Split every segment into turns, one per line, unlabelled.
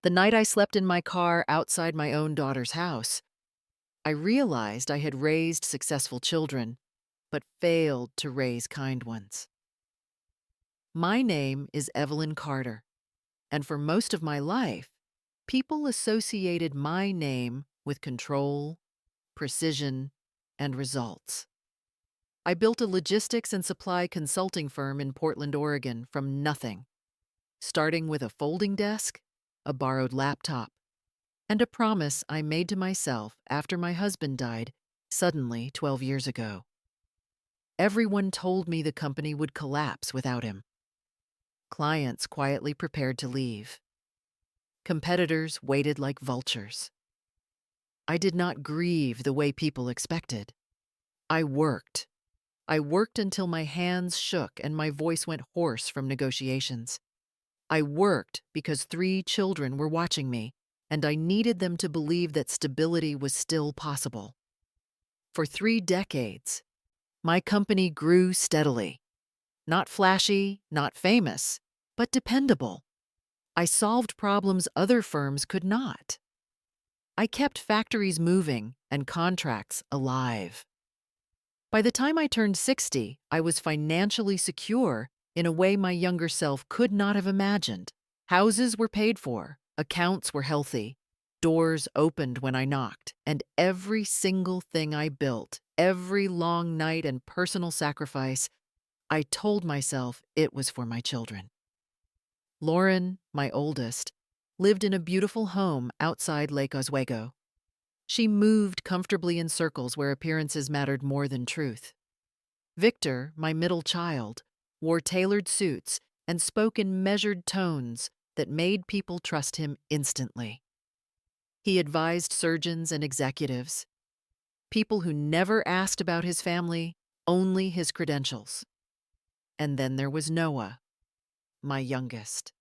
The night I slept in my car outside my own daughter's house, I realized I had raised successful children, but failed to raise kind ones. My name is Evelyn Carter, and for most of my life, people associated my name with control, precision, and results. I built a logistics and supply consulting firm in Portland, Oregon from nothing, starting with a folding desk, a borrowed laptop, and a promise I made to myself after my husband died suddenly 12 years ago. Everyone told me the company would collapse without him. Clients quietly prepared to leave. Competitors waited like vultures. I did not grieve the way people expected. I worked. I worked until my hands shook and my voice went hoarse from negotiations. I worked because 3 children were watching me, and I needed them to believe that stability was still possible. For 3 decades, my company grew steadily. Not flashy, not famous, but dependable. I solved problems other firms could not. I kept factories moving and contracts alive. By the time I turned 60, I was financially secure in a way my younger self could not have imagined. Houses were paid for, accounts were healthy, doors opened when I knocked, and every single thing I built, every long night and personal sacrifice, I told myself it was for my children. Lauren, my oldest, lived in a beautiful home outside Lake Oswego. She moved comfortably in circles where appearances mattered more than truth. Victor, my middle child, wore tailored suits and spoke in measured tones that made people trust him instantly. He advised surgeons and executives, people who never asked about his family, only his credentials. And then there was Noah, my youngest.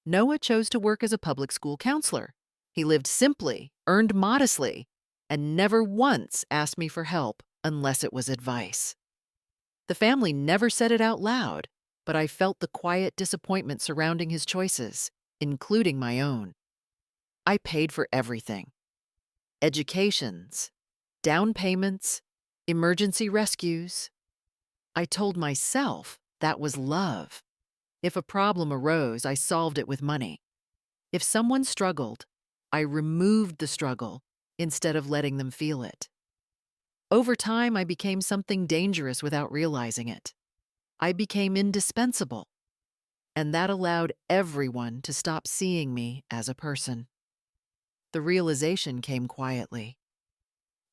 Noah chose to work as a public school counselor. He lived simply, earned modestly, and never once asked me for help unless it was advice. The family never said it out loud, but I felt the quiet disappointment surrounding his choices, including my own. I paid for everything: educations, down payments, emergency rescues. I told myself that was love. If a problem arose, I solved it with money. If someone struggled, I removed the struggle instead of letting them feel it. Over time, I became something dangerous without realizing it. I became indispensable, and that allowed everyone to stop seeing me as a person. The realization came quietly.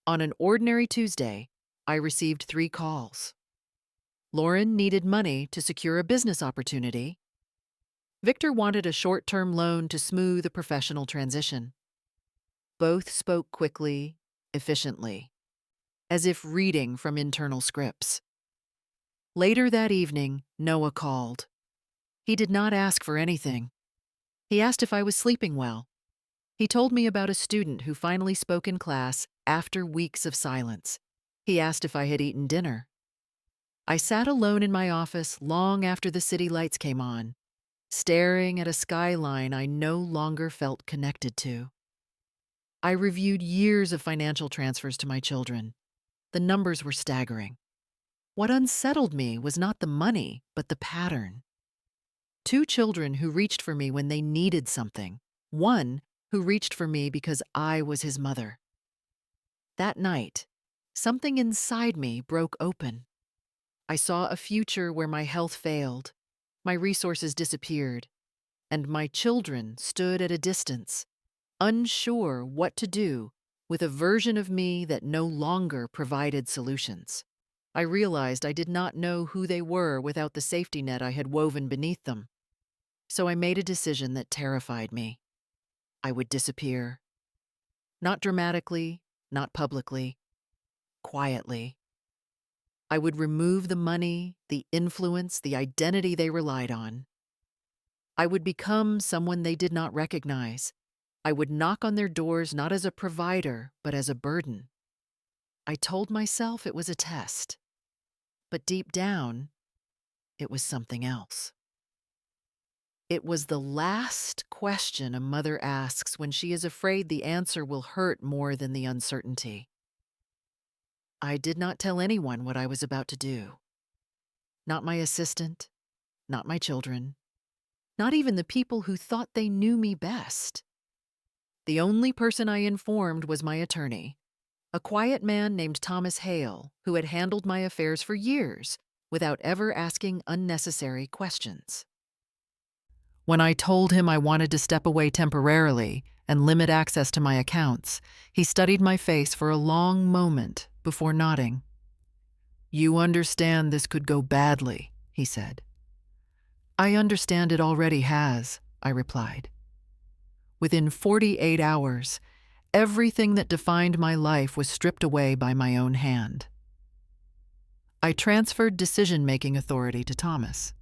On an ordinary Tuesday, I received 3 calls. Lauren needed money to secure a business opportunity. Victor wanted a short-term loan to smooth a professional transition. Both spoke quickly, efficiently, as if reading from internal scripts. Later that evening, Noah called. He did not ask for anything. He asked if I was sleeping well. He told me about a student who finally spoke in class after weeks of silence. He asked if I had eaten dinner. I sat alone in my office long after the city lights came on, staring at a skyline I no longer felt connected to. I reviewed years of financial transfers to my children. The numbers were staggering. What unsettled me was not the money, but the pattern. 2 children who reached for me when they needed something. One who reached for me because I was his mother. That night, something inside me broke open. I saw a future where my health failed, my resources disappeared, and my children stood at a distance, unsure what to do with a version of me that no longer provided solutions. I realized I did not know who they were without the safety net I had woven beneath them. So I made a decision that terrified me. I would disappear. Not dramatically, not publicly, quietly. I would remove the money, the influence, the identity they relied on. I would become someone they did not recognize. I would knock on their doors not as a provider, but as a burden. I told myself it was a test, but deep down, it was something else. It was the last question a mother asks when she is afraid the answer will hurt more than the uncertainty. I did not tell anyone what I was about to do. Not my assistant, not my children, not even the people who thought they knew me best. The only person I informed was my attorney, a quiet man named Thomas Hale, who had handled my affairs for years without ever asking unnecessary questions. When I told him I wanted to step away temporarily and limit access to my accounts, he studied my face for a long moment before nodding. "You understand this could go badly," he said. "I understand it already has," I replied. Within 48 hours, everything that defined my life was stripped away by my own hand. I transferred decision-making authority to Thomas.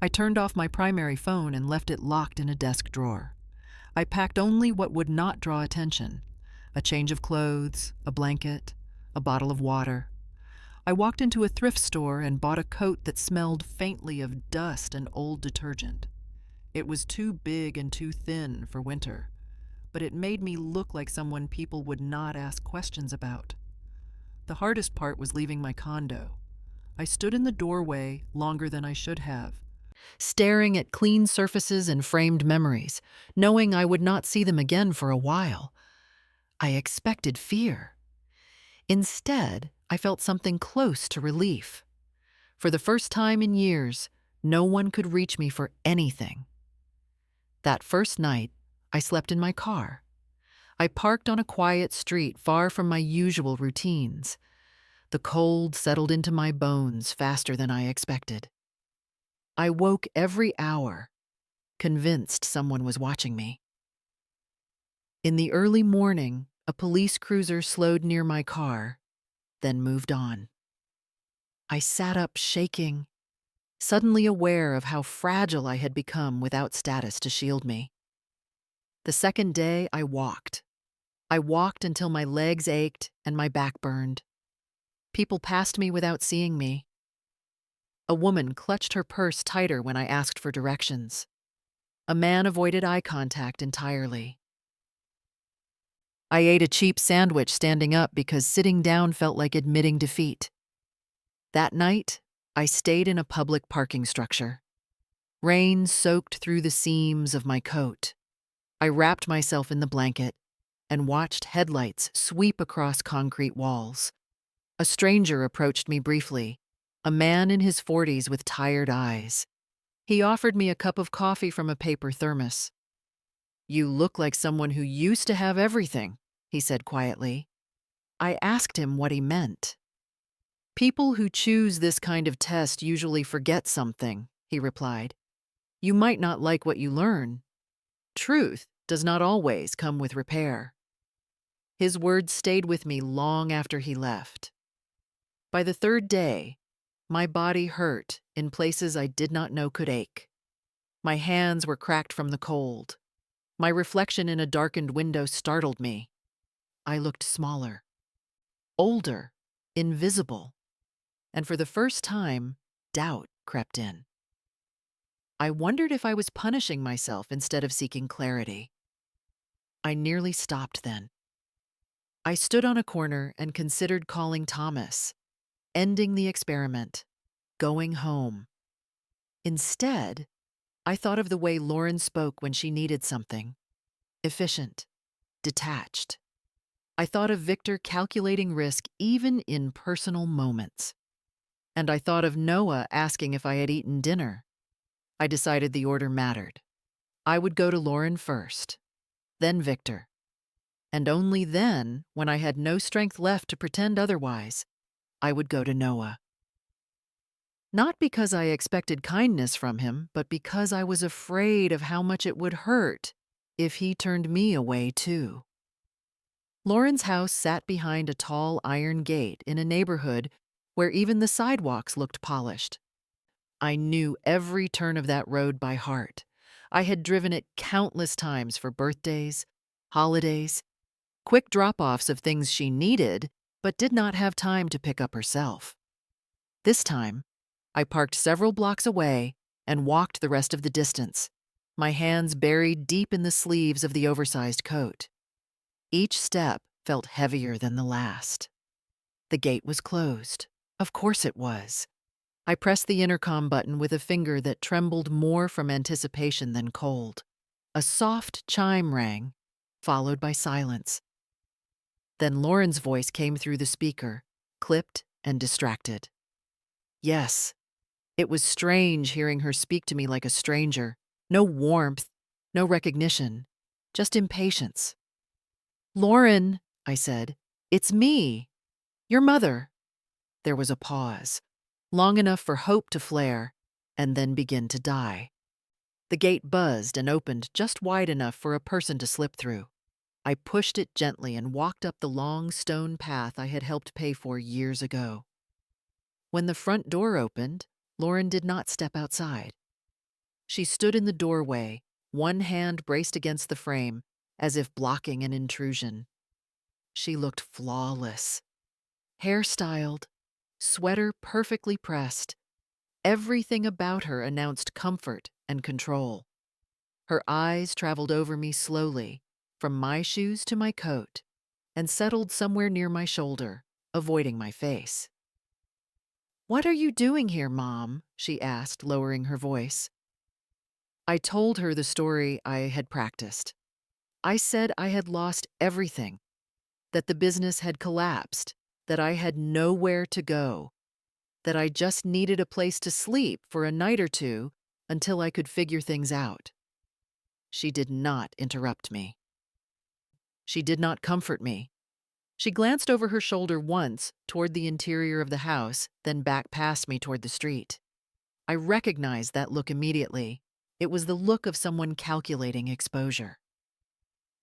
I turned off my primary phone and left it locked in a desk drawer. I packed only what would not draw attention: a change of clothes, a blanket, a bottle of water. I walked into a thrift store and bought a coat that smelled faintly of dust and old detergent. It was too big and too thin for winter, but it made me look like someone people would not ask questions about. The hardest part was leaving my condo. I stood in the doorway longer than I should have, staring at clean surfaces and framed memories, knowing I would not see them again for a while. I expected fear. Instead, I felt something close to relief. For the first time in years, no one could reach me for anything. That first night, I slept in my car. I parked on a quiet street far from my usual routines. The cold settled into my bones faster than I expected. I woke every hour, convinced someone was watching me. In the early morning, a police cruiser slowed near my car, then moved on. I sat up shaking, suddenly aware of how fragile I had become without status to shield me. The second day, I walked. I walked until my legs ached and my back burned. People passed me without seeing me. A woman clutched her purse tighter when I asked for directions. A man avoided eye contact entirely. I ate a cheap sandwich standing up because sitting down felt like admitting defeat. That night, I stayed in a public parking structure. Rain soaked through the seams of my coat. I wrapped myself in the blanket and watched headlights sweep across concrete walls. A stranger approached me briefly, a man in his 40s with tired eyes. He offered me a cup of coffee from a paper thermos. "You look like someone who used to have everything," he said quietly. I asked him what he meant. "People who choose this kind of test usually forget something," he replied. "You might not like what you learn. Truth does not always come with repair." His words stayed with me long after he left. By the third day, my body hurt in places I did not know could ache. My hands were cracked from the cold. My reflection in a darkened window startled me. I looked smaller, older, invisible, and for the first time, doubt crept in. I wondered if I was punishing myself instead of seeking clarity. I nearly stopped then. I stood on a corner and considered calling Thomas, ending the experiment, going home. Instead, I thought of the way Lauren spoke when she needed something: efficient, detached. I thought of Victor calculating risk even in personal moments. And I thought of Noah asking if I had eaten dinner. I decided the order mattered. I would go to Lauren first, then Victor. And only then, when I had no strength left to pretend otherwise, I would go to Noah. Not because I expected kindness from him, but because I was afraid of how much it would hurt if he turned me away too. Lauren's house sat behind a tall iron gate in a neighborhood where even the sidewalks looked polished. I knew every turn of that road by heart. I had driven it countless times for birthdays, holidays, quick drop-offs of things she needed but did not have time to pick up herself. This time, I parked several blocks away and walked the rest of the distance, my hands buried deep in the sleeves of the oversized coat. Each step felt heavier than the last. The gate was closed. Of course it was. I pressed the intercom button with a finger that trembled more from anticipation than cold. A soft chime rang, followed by silence. Then Lauren's voice came through the speaker, clipped and distracted. Yes, it was strange hearing her speak to me like a stranger. No warmth, no recognition, just impatience. "Lauren," I said, "it's me, your mother." There was a pause, long enough for hope to flare and then begin to die. The gate buzzed and opened just wide enough for a person to slip through. I pushed it gently and walked up the long stone path I had helped pay for years ago. When the front door opened, Lauren did not step outside. She stood in the doorway, one hand braced against the frame, as if blocking an intrusion. She looked flawless. Hair styled, sweater perfectly pressed. Everything about her announced comfort and control. Her eyes traveled over me slowly, from my shoes to my coat, and settled somewhere near my shoulder, avoiding my face. "What are you doing here, Mom?" she asked, lowering her voice. I told her the story I had practiced. I said I had lost everything, that the business had collapsed, that I had nowhere to go, that I just needed a place to sleep for a night or two until I could figure things out. She did not interrupt me. She did not comfort me. She glanced over her shoulder once toward the interior of the house, then back past me toward the street. I recognized that look immediately. It was the look of someone calculating exposure.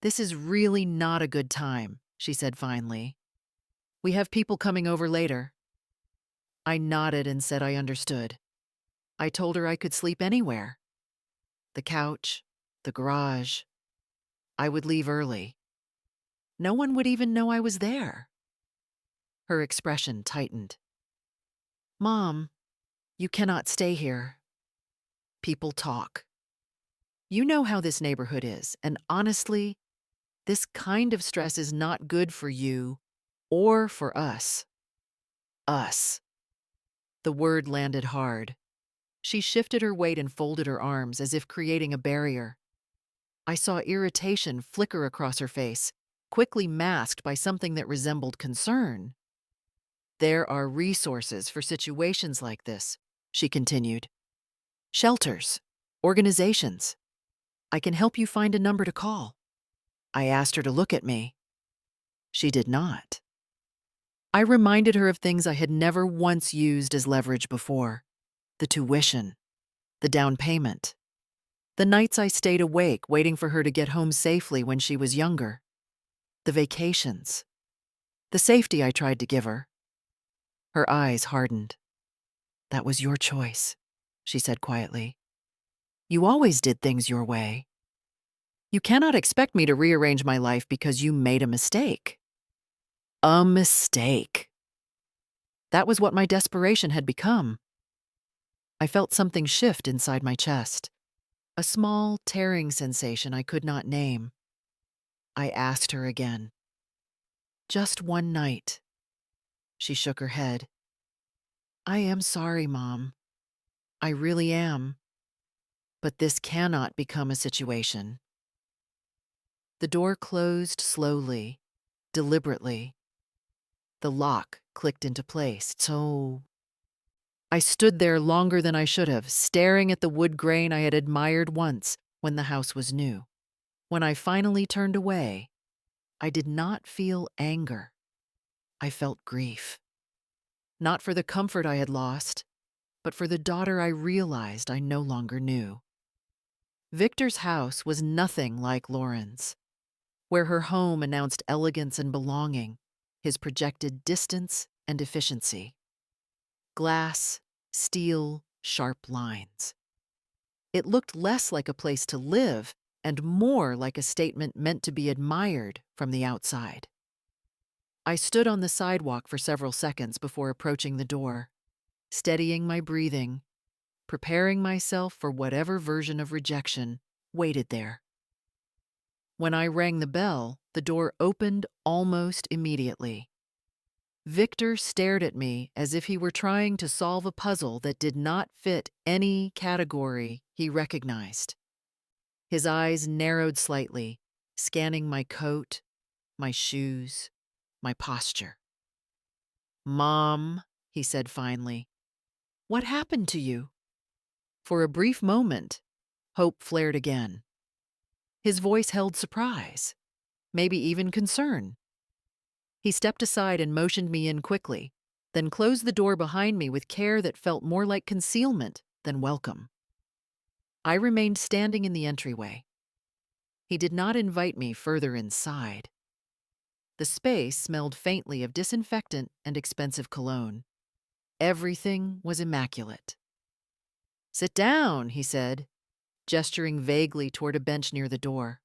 "This is really not a good time," she said finally. "We have people coming over later." I nodded and said I understood. I told her I could sleep anywhere. The couch, the garage. I would leave early. No one would even know I was there. Her expression tightened. "Mom, you cannot stay here. People talk. You know how this neighborhood is, and honestly, this kind of stress is not good for you or for us." Us. The word landed hard. She shifted her weight and folded her arms as if creating a barrier. I saw irritation flicker across her face, quickly masked by something that resembled concern. "There are resources for situations like this," she continued. "Shelters, organizations. I can help you find a number to call." I asked her to look at me. She did not. I reminded her of things I had never once used as leverage before. The tuition, the down payment, the nights I stayed awake waiting for her to get home safely when she was younger, the vacations, the safety I tried to give her. Her eyes hardened. "That was your choice," she said quietly. "You always did things your way. You cannot expect me to rearrange my life because you made a mistake." A mistake. That was what my desperation had become. I felt something shift inside my chest, a small, tearing sensation I could not name. I asked her again. "Just one night." She shook her head. "I am sorry, Mom. I really am. But this cannot become a situation." The door closed slowly, deliberately. The lock clicked into place. So I stood there longer than I should have, staring at the wood grain I had admired once when the house was new. When I finally turned away, I did not feel anger. I felt grief. Not for the comfort I had lost, but for the daughter I realized I no longer knew. Victor's house was nothing like Lauren's. Where her home announced elegance and belonging, his projected distance and efficiency. Glass, steel, sharp lines. It looked less like a place to live and more like a statement meant to be admired from the outside. I stood on the sidewalk for several seconds before approaching the door, steadying my breathing, preparing myself for whatever version of rejection waited there. When I rang the bell, the door opened almost immediately. Victor stared at me as if he were trying to solve a puzzle that did not fit any category he recognized. His eyes narrowed slightly, scanning my coat, my shoes, my posture. "Mom," he said finally, "what happened to you?" For a brief moment, hope flared again. His voice held surprise, maybe even concern. He stepped aside and motioned me in quickly, then closed the door behind me with care that felt more like concealment than welcome. I remained standing in the entryway. He did not invite me further inside. The space smelled faintly of disinfectant and expensive cologne. Everything was immaculate. "Sit down," he said, gesturing vaguely toward a bench near the door.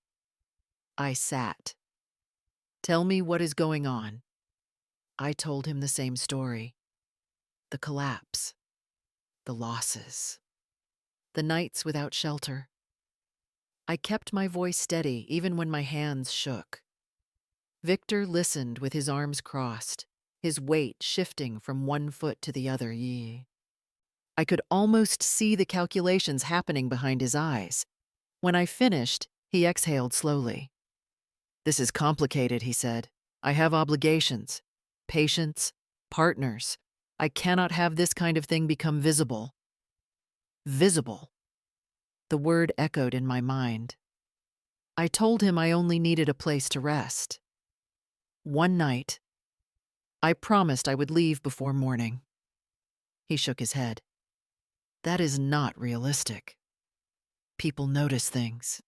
I sat. "Tell me what is going on." I told him the same story. The collapse. The losses. The nights without shelter. I kept my voice steady even when my hands shook. Victor listened with his arms crossed, his weight shifting from one foot to the other. I could almost see the calculations happening behind his eyes. When I finished, he exhaled slowly. "This is complicated," he said. "I have obligations, patients, partners. I cannot have this kind of thing become visible." Visible. The word echoed in my mind. I told him I only needed a place to rest. One night, I promised I would leave before morning. He shook his head. "That is not realistic. People notice things.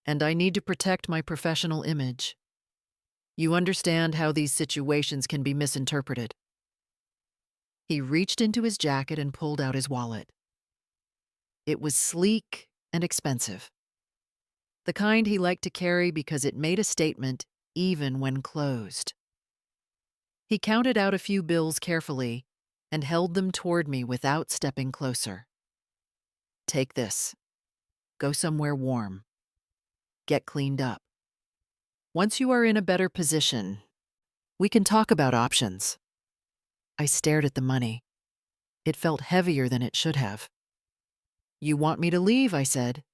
And I need to protect my professional image. You understand how these situations can be misinterpreted." He reached into his jacket and pulled out his wallet. It was sleek and expensive. The kind he liked to carry because it made a statement even when closed. He counted out a few bills carefully and held them toward me without stepping closer. "Take this. Go somewhere warm. Get cleaned up. Once you are in a better position, we can talk about options." I stared at the money. It felt heavier than it should have. "You want me to leave?" I said.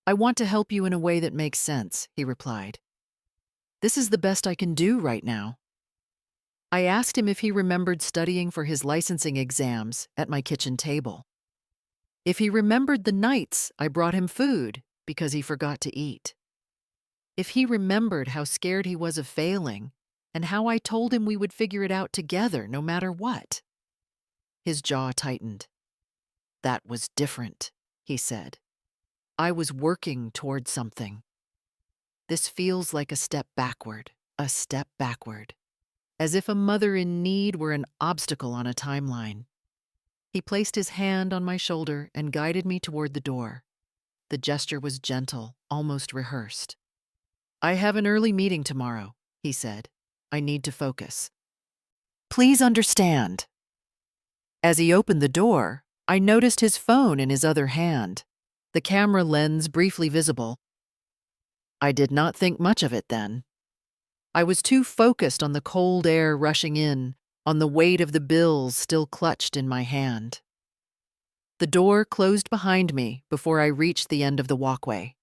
"I want to help you in a way that makes sense," he replied. "This is the best I can do right now." I asked him if he remembered studying for his licensing exams at my kitchen table. If he remembered the nights I brought him food because he forgot to eat. If he remembered how scared he was of failing and how I told him we would figure it out together no matter what. His jaw tightened. "That was different," he said. "I was working toward something. This feels like a step backward, as if a mother in need were an obstacle on a timeline." He placed his hand on my shoulder and guided me toward the door. The gesture was gentle, almost rehearsed. "I have an early meeting tomorrow," he said. "I need to focus. Please understand." As he opened the door, I noticed his phone in his other hand, the camera lens briefly visible. I did not think much of it then. I was too focused on the cold air rushing in, on the weight of the bills still clutched in my hand. The door closed behind me before I reached the end of the walkway.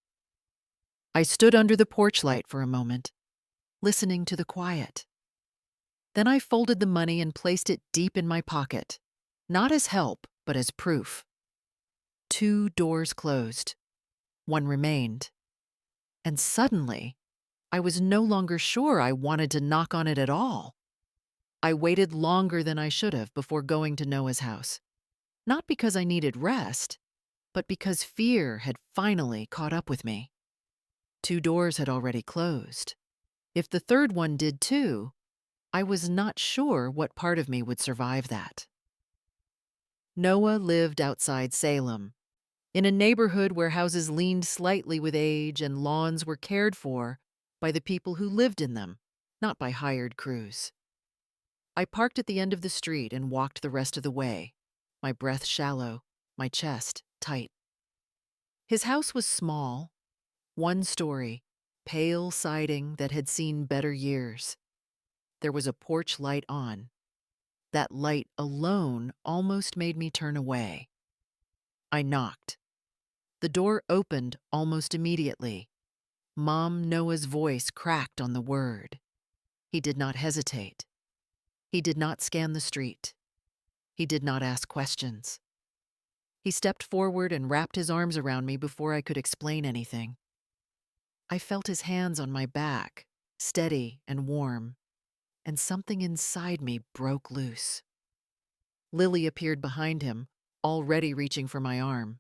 I stood under the porch light for a moment, listening to the quiet. Then I folded the money and placed it deep in my pocket, not as help, but as proof. 2 doors closed. One remained. And suddenly, I was no longer sure I wanted to knock on it at all. I waited longer than I should have before going to Noah's house. Not because I needed rest, but because fear had finally caught up with me. 2 doors had already closed. If the third one did too, I was not sure what part of me would survive that. Noah lived outside Salem, in a neighborhood where houses leaned slightly with age and lawns were cared for by the people who lived in them, not by hired crews. I parked at the end of the street and walked the rest of the way, my breath shallow, my chest tight. His house was small, one story, pale siding that had seen better years. There was a porch light on. That light alone almost made me turn away. I knocked. The door opened almost immediately. Mom Noah's voice cracked on the word. He did not hesitate. He did not scan the street. He did not ask questions. He stepped forward and wrapped his arms around me before I could explain anything. I felt his hands on my back, steady and warm, and something inside me broke loose. Lily appeared behind him, already reaching for my arm.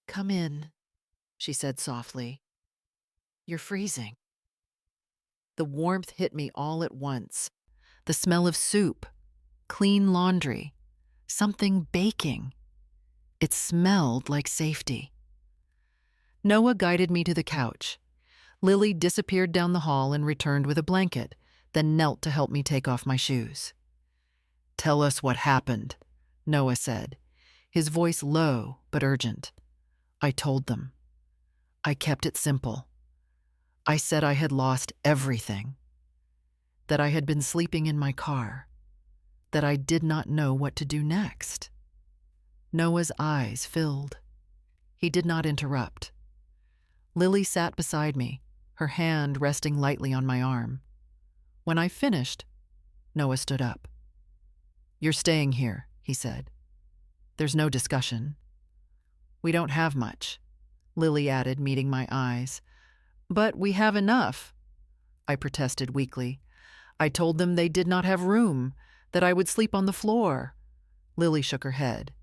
"Come in," she said softly. "You're freezing." The warmth hit me all at once. The smell of soup, clean laundry, something baking. It smelled like safety. Noah guided me to the couch. Lily disappeared down the hall and returned with a blanket, then knelt to help me take off my shoes. "Tell us what happened," Noah said, his voice low but urgent. I told them. I kept it simple. I said I had lost everything, that I had been sleeping in my car, that I did not know what to do next. Noah's eyes filled. He did not interrupt. Lily sat beside me, her hand resting lightly on my arm. When I finished, Noah stood up. "You're staying here," he said. "There's no discussion." "We don't have much," Lily added, meeting my eyes. "But we have enough," I protested weakly. "I told them they did not have room, that I would sleep on the floor." Lily shook her head.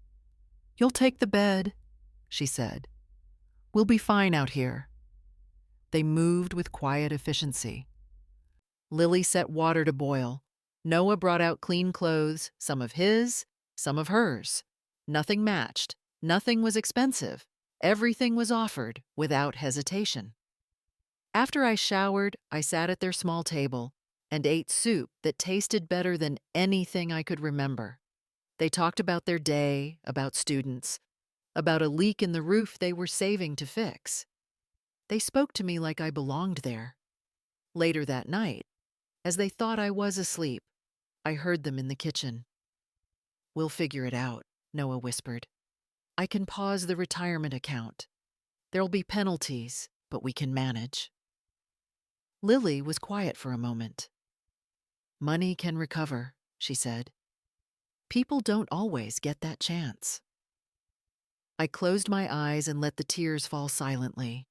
"You'll take the bed," she said. "We'll be fine out here." They moved with quiet efficiency. Lily set water to boil. Noah brought out clean clothes, some of his, some of hers. Nothing matched. Nothing was expensive. Everything was offered without hesitation. After I showered, I sat at their small table and ate soup that tasted better than anything I could remember. They talked about their day, about students, about a leak in the roof they were saving to fix. They spoke to me like I belonged there. Later that night, as they thought I was asleep, I heard them in the kitchen. "We'll figure it out," Noah whispered. "I can pause the retirement account. There'll be penalties, but we can manage." Lily was quiet for a moment. "Money can recover," she said. "People don't always get that chance." I closed my eyes and let the tears fall silently.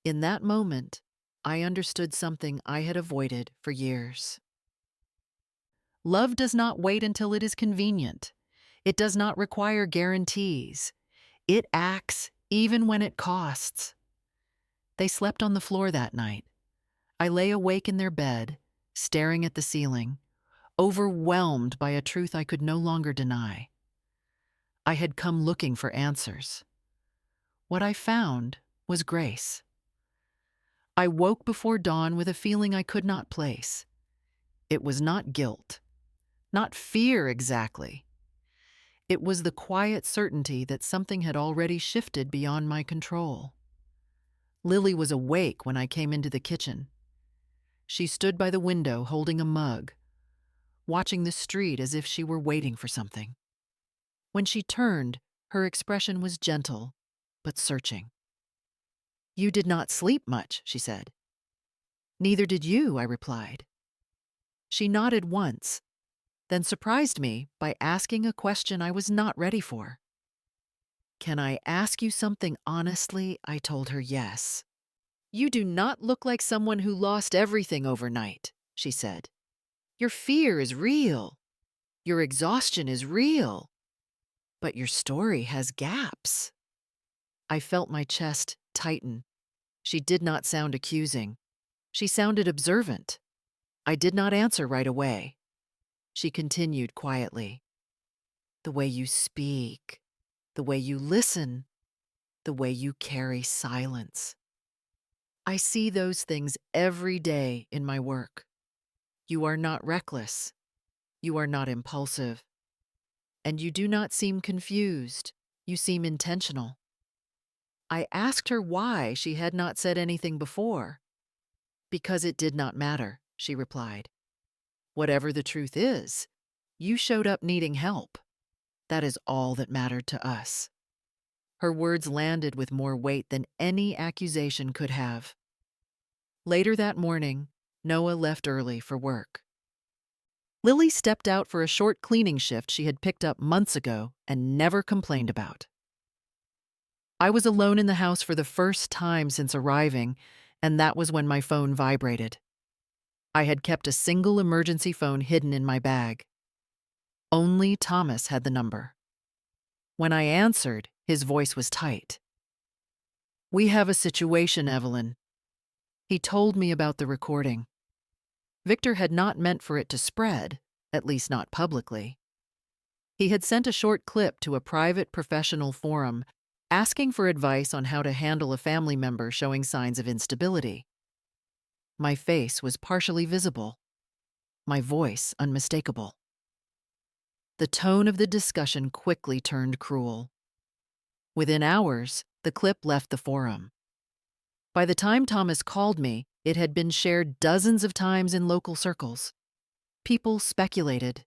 In that moment, I understood something I had avoided for years. Love does not wait until it is convenient. It does not require guarantees. It acts even when it costs. They slept on the floor that night. I lay awake in their bed, staring at the ceiling, overwhelmed by a truth I could no longer deny. I had come looking for answers. What I found was grace. I woke before dawn with a feeling I could not place. It was not guilt, not fear exactly. It was the quiet certainty that something had already shifted beyond my control. Lily was awake when I came into the kitchen. She stood by the window holding a mug, watching the street as if she were waiting for something. When she turned, her expression was gentle, but searching. "You did not sleep much," she said. "Neither did you," I replied. She nodded once, then surprised me by asking a question I was not ready for. "Can I ask you something honestly?" I told her yes. "You do not look like someone who lost everything overnight," she said. "Your fear is real. Your exhaustion is real. But your story has gaps." I felt my chest tighten. She did not sound accusing. She sounded observant. I did not answer right away. She continued quietly. "The way you speak, the way you listen, the way you carry silence. I see those things every day in my work. You are not reckless. You are not impulsive. And you do not seem confused. You seem intentional. I asked her why she had not said anything before. Because it did not matter, she replied. Whatever the truth is, you showed up needing help. That is all that mattered to us. Her words landed with more weight than any accusation could have. Later that morning, Noah left early for work. Lily stepped out for a short cleaning shift she had picked up months ago and never complained about. I was alone in the house for the first time since arriving, and that was when my phone vibrated. I had kept a single emergency phone hidden in my bag. Only Thomas had the number. When I answered, his voice was tight. "We have a situation, Evelyn." He told me about the recording. Victor had not meant for it to spread, at least not publicly. He had sent a short clip to a private professional forum asking for advice on how to handle a family member showing signs of instability. My face was partially visible, my voice unmistakable. The tone of the discussion quickly turned cruel. Within hours, the clip left the forum. By the time Thomas called me, it had been shared dozens of times in local circles. People speculated.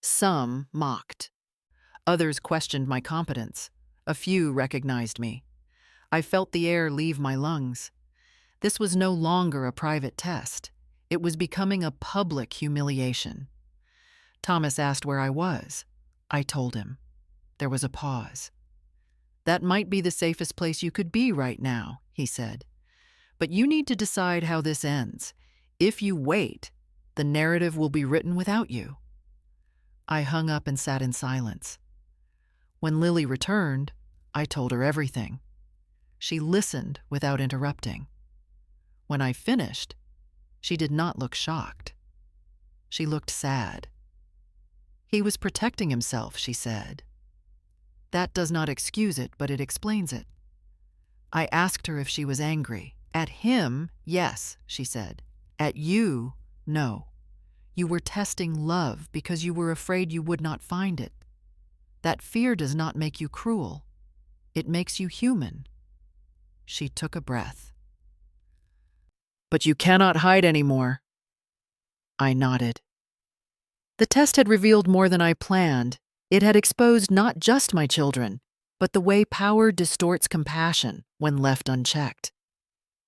Some mocked. Others questioned my competence. A few recognized me. I felt the air leave my lungs. This was no longer a private test. It was becoming a public humiliation. Thomas asked where I was. I told him. There was a pause. "That might be the safest place you could be right now," he said. "But you need to decide how this ends. If you wait, the narrative will be written without you." I hung up and sat in silence. When Lily returned, I told her everything. She listened without interrupting. When I finished, she did not look shocked. She looked sad. "He was protecting himself," she said. "That does not excuse it, but it explains it." I asked her if she was angry. "At him, yes," she said. "At you, no. You were testing love because you were afraid you would not find it. That fear does not make you cruel. It makes you human." She took a breath. "But you cannot hide anymore." I nodded. The test had revealed more than I planned. It had exposed not just my children, but the way power distorts compassion when left unchecked.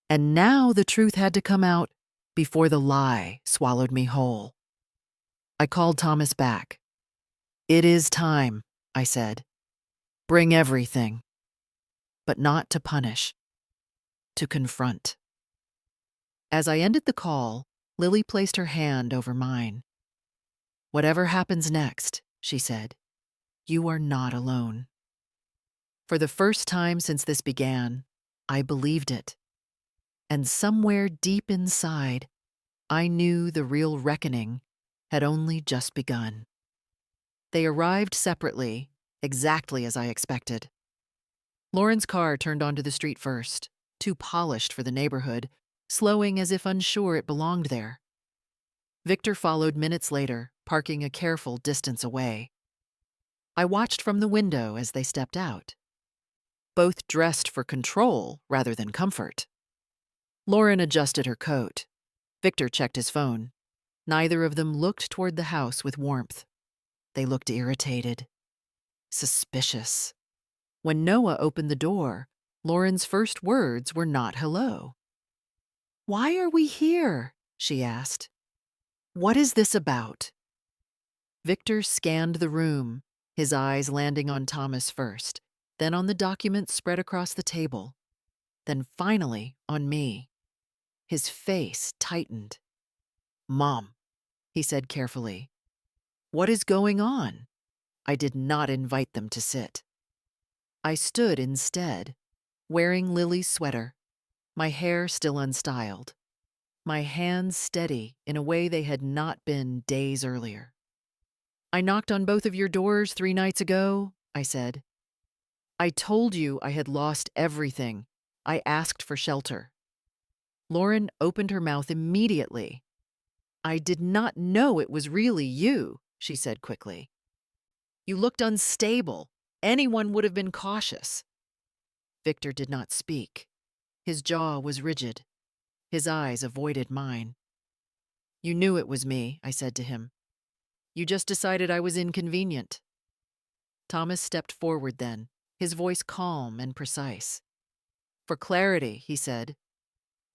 And now the truth had to come out before the lie swallowed me whole. I called Thomas back. "It is time," I said. "Bring everything." But not to punish, to confront. As I ended the call, Lily placed her hand over mine. "Whatever happens next," she said, "you are not alone." For the first time since this began, I believed it. And somewhere deep inside, I knew the real reckoning had only just begun. They arrived separately, exactly as I expected. Lauren's car turned onto the street first, too polished for the neighborhood, slowing as if unsure it belonged there. Victor followed minutes later, parking a careful distance away. I watched from the window as they stepped out. Both dressed for control rather than comfort. Lauren adjusted her coat. Victor checked his phone. Neither of them looked toward the house with warmth. They looked irritated, suspicious. When Noah opened the door, Lauren's first words were not hello. "Why are we here?" she asked. "What is this about?" Victor scanned the room, his eyes landing on Thomas first, then on the documents spread across the table, then finally on me. His face tightened. "Mom," he said carefully. "What is going on?" I did not invite them to sit. I stood instead, wearing Lily's sweater, my hair still unstyled, my hands steady in a way they had not been days earlier. "I knocked on both of your doors 3 nights ago," I said. "I told you I had lost everything. I asked for shelter." Lauren opened her mouth immediately. "I did not know it was really you," she said quickly. You looked unstable. Anyone would have been cautious." Victor did not speak. His jaw was rigid. His eyes avoided mine. "You knew it was me," I said to him. "You just decided I was inconvenient." Thomas stepped forward then, his voice calm and precise. "For clarity," he said,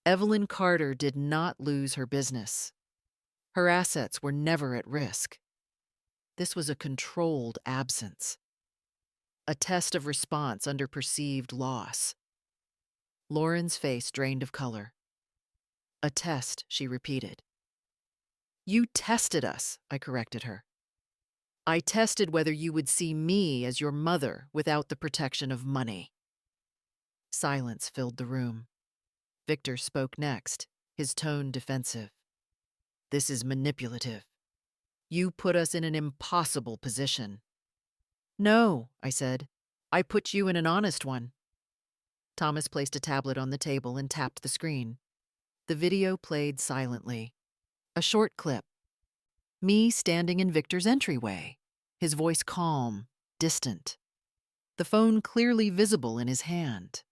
"Evelyn Carter did not lose her business. Her assets were never at risk. This was a controlled absence, a test of response under perceived loss." Lauren's face drained of color. "A test," she repeated. "You tested us," I corrected her. "I tested whether you would see me as your mother without the protection of money." Silence filled the room. Victor spoke next, his tone defensive. "This is manipulative. You put us in an impossible position." "No," I said. "I put you in an honest one." Thomas placed a tablet on the table and tapped the screen. The video played silently. A short clip. Me standing in Victor's entryway, his voice calm, distant. The phone clearly visible in his hand.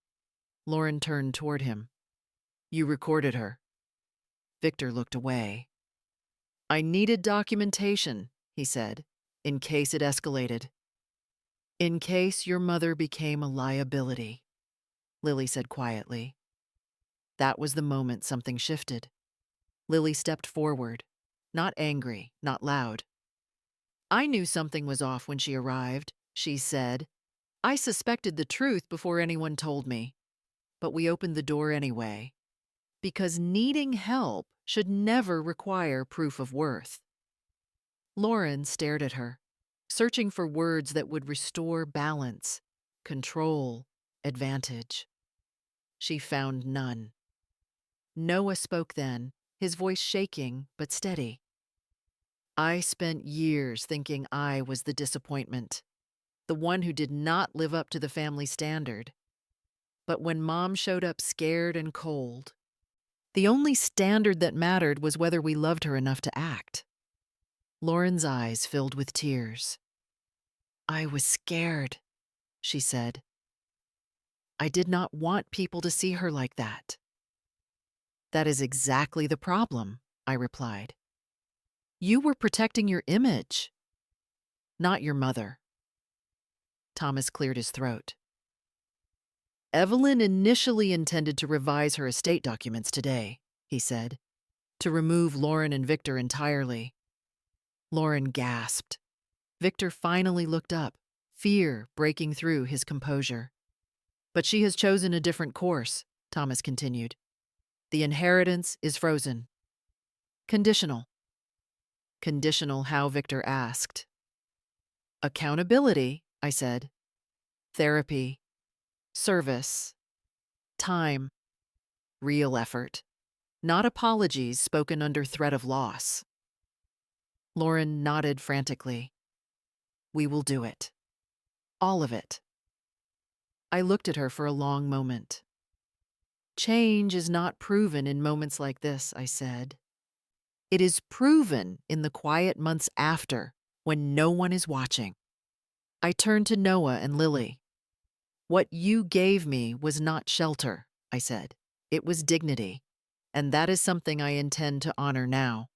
Lauren turned toward him. "You recorded her." Victor looked away. "I needed documentation," he said, "in case it escalated. In case your mother became a liability," Lily said quietly. That was the moment something shifted. Lily stepped forward, not angry, not loud. "I knew something was off when she arrived," she said. "I suspected the truth before anyone told me. But we opened the door anyway. Because needing help should never require proof of worth." Lauren stared at her, searching for words that would restore balance, control, advantage. She found none. Noah spoke then, his voice shaking but steady. "I spent years thinking I was the disappointment, the one who did not live up to the family standard. But when Mom showed up scared and cold, the only standard that mattered was whether we loved her enough to act." Lauren's eyes filled with tears. "I was scared," she said. "I did not want people to see her like that." "That is exactly the problem," I replied. "You were protecting your image, not your mother." Thomas cleared his throat. "Evelyn initially intended to revise her estate documents today," he said, "to remove Lauren and Victor entirely." Lauren gasped. Victor finally looked up, fear breaking through his composure. "But she has chosen a different course," Thomas continued. "The inheritance is frozen. Conditional." "Conditional how?" Victor asked. "Accountability," I said. "Therapy. Service. Time. Real effort. Not apologies spoken under threat of loss." Lauren nodded frantically. "We will do it. All of it." I looked at her for a long moment. "Change is not proven in moments like this," I said. "It is proven in the quiet months after, when no one is watching." I turned to Noah and Lily. "What you gave me was not shelter," I said. "It was dignity, and that is something I intend to honor now."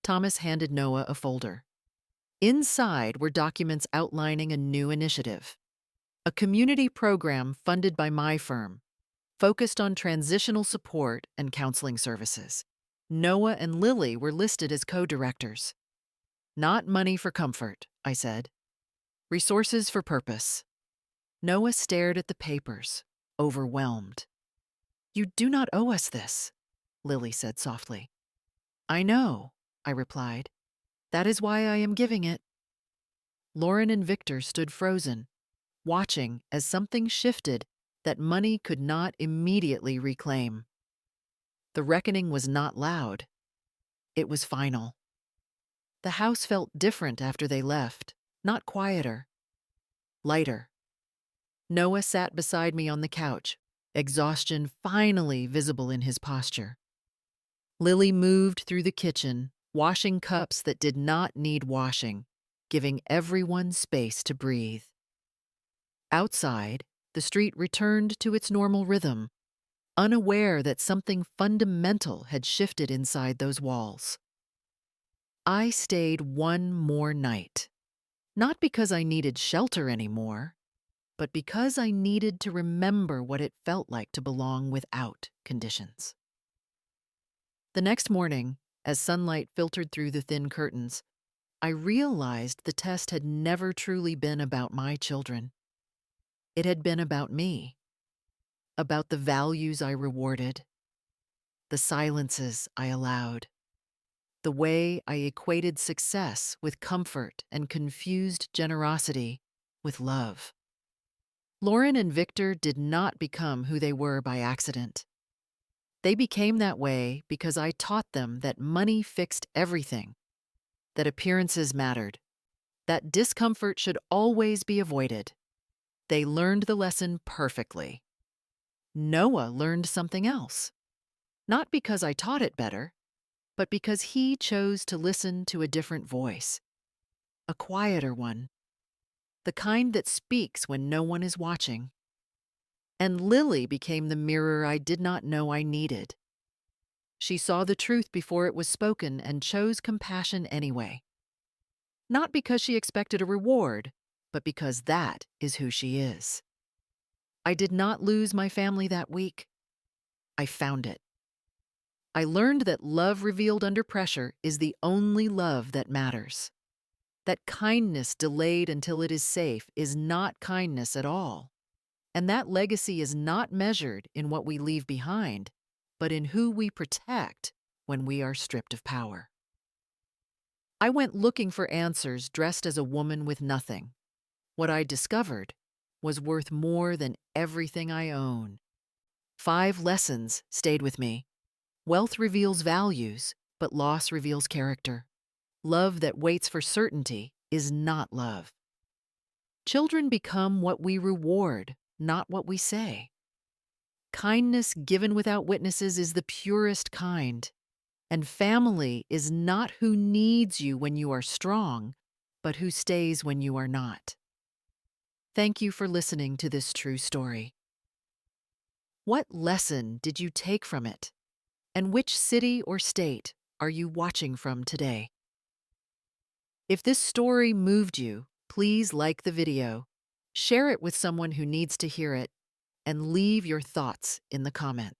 Thomas handed Noah a folder. Inside were documents outlining a new initiative, a community program funded by my firm, focused on transitional support and counseling services. Noah and Lily were listed as co-directors. "Not money for comfort," I said. "Resources for purpose." Noah stared at the papers, overwhelmed. "You do not owe us this," Lily said softly. "I know," I replied. "That is why I am giving it." Lauren and Victor stood frozen, watching as something shifted that money could not immediately reclaim. The reckoning was not loud. It was final. The house felt different after they left, not quieter, lighter. Noah sat beside me on the couch, exhaustion finally visible in his posture. Lily moved through the kitchen, washing cups that did not need washing, giving everyone space to breathe. Outside, the street returned to its normal rhythm, unaware that something fundamental had shifted inside those walls. I stayed one more night, not because I needed shelter anymore, but because I needed to remember what it felt like to belong without conditions. The next morning, as sunlight filtered through the thin curtains, I realized the test had never truly been about my children. It had been about me, about the values I rewarded, the silences I allowed, the way I equated success with comfort and confused generosity with love. Lauren and Victor did not become who they were by accident. They became that way because I taught them that money fixed everything, that appearances mattered, that discomfort should always be avoided. They learned the lesson perfectly. Noah learned something else, not because I taught it better, but because he chose to listen to a different voice, a quieter one, the kind that speaks when no one is watching. And Lily became the mirror I did not know I needed. She saw the truth before it was spoken and chose compassion anyway. Not because she expected a reward, but because that is who she is. I did not lose my family that week. I found it. I learned that love revealed under pressure is the only love that matters. That kindness delayed until it is safe is not kindness at all. And that legacy is not measured in what we leave behind, but in who we protect when we are stripped of power. I went looking for answers dressed as a woman with nothing. What I discovered was worth more than everything I own. 5 lessons stayed with me. Wealth reveals values, but loss reveals character. Love that waits for certainty is not love. Children become what we reward, not what we say. Kindness given without witnesses is the purest kind. And family is not who needs you when you are strong, but who stays when you are not. Thank you for listening to this true story. What lesson did you take from it? And which city or state are you watching from today? If this story moved you, please like the video, share it with someone who needs to hear it, and leave your thoughts in the comments.